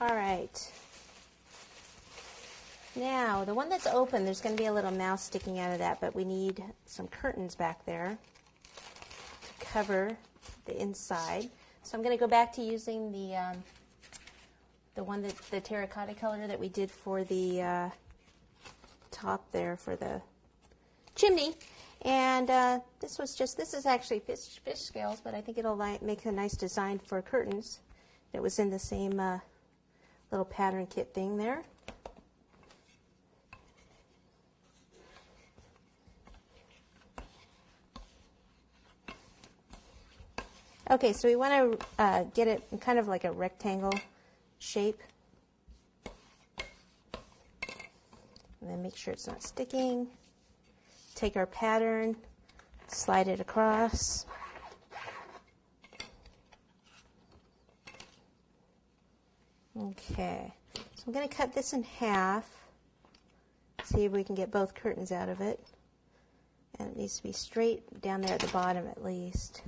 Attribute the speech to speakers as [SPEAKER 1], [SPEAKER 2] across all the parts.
[SPEAKER 1] All right. Now, the one that's open, there's going to be a little mouse sticking out of that, but we need some curtains back there to cover the inside. So I'm going to go back to using the one that the terracotta color that we did for the top there for the chimney. And this is actually fish scales, but I think it'll make a nice design for curtains. It was in the same little pattern kit thing there. Okay, so we want to get it in kind of like a rectangle shape. And then make sure it's not sticking. Take our pattern, slide it across. Okay, so I'm going to cut this in half. See if we can get both curtains out of it. And it needs to be straight down there at the bottom at least.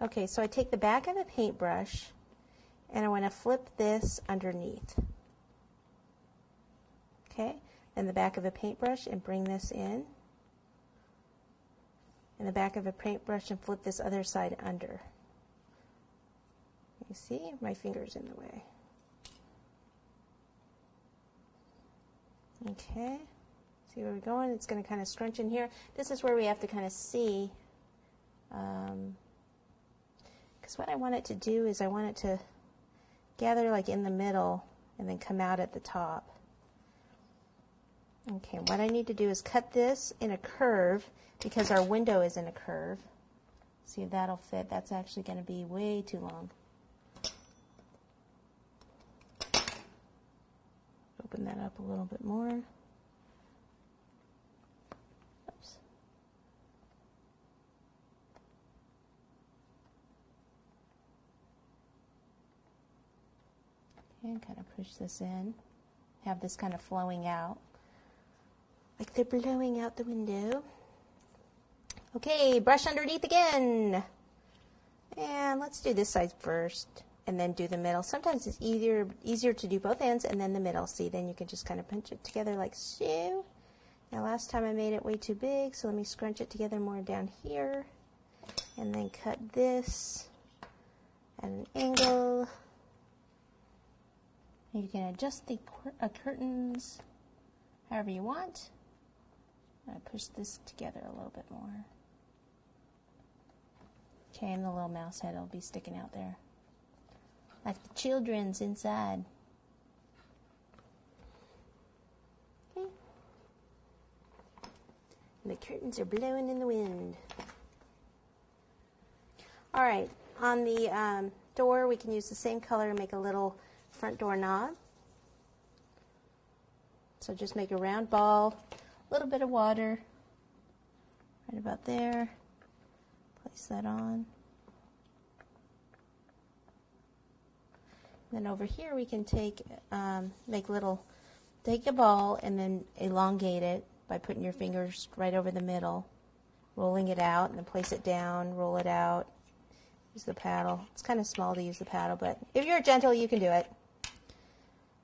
[SPEAKER 1] Okay, so I take the back of the paintbrush and I want to flip this underneath. Okay, then the back of a paintbrush and bring this in. And the back of a paintbrush and flip this other side under. You see, my finger's in the way. Okay, see where we're going? It's going to kind of scrunch in here. This is where we have to kind of see, because what I want it to do is I want it to gather like in the middle and then come out at the top. Okay, what I need to do is cut this in a curve because our window is in a curve. See if that'll fit. That's actually going to be way too long. Open that up a little bit more. Oops. Okay, and kind of push this in. Have this kind of flowing out. Like they're blowing out the window. Okay, brush underneath again. And let's do this side first and then do the middle. Sometimes it's easier to do both ends and then the middle. See, then you can just kind of pinch it together like so. Now last time I made it way too big, so let me scrunch it together more down here. And then cut this at an angle. You can adjust the curtains however you want. I push this together a little bit more. Okay, and the little mouse head will be sticking out there. Like the children's inside. Okay. And the curtains are blowing in the wind. All right, on the door we can use the same color and make a little front door knob. So just make a round ball, a little bit of water, right about there. Place that on. Then over here we can take take a ball and then elongate it by putting your fingers right over the middle, rolling it out, and then place it down, roll it out. Use the paddle. It's kind of small to use the paddle, but if you're gentle, you can do it.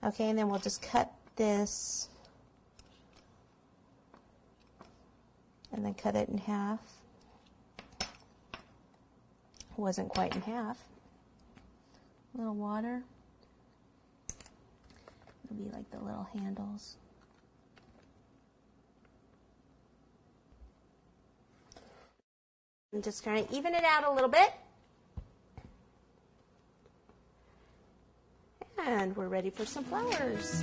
[SPEAKER 1] Okay, and then we'll just cut this and then cut it in half. It wasn't quite in half. A little water. It'll be like the little handles. I'm just going to even it out a little bit. And we're ready for some flowers.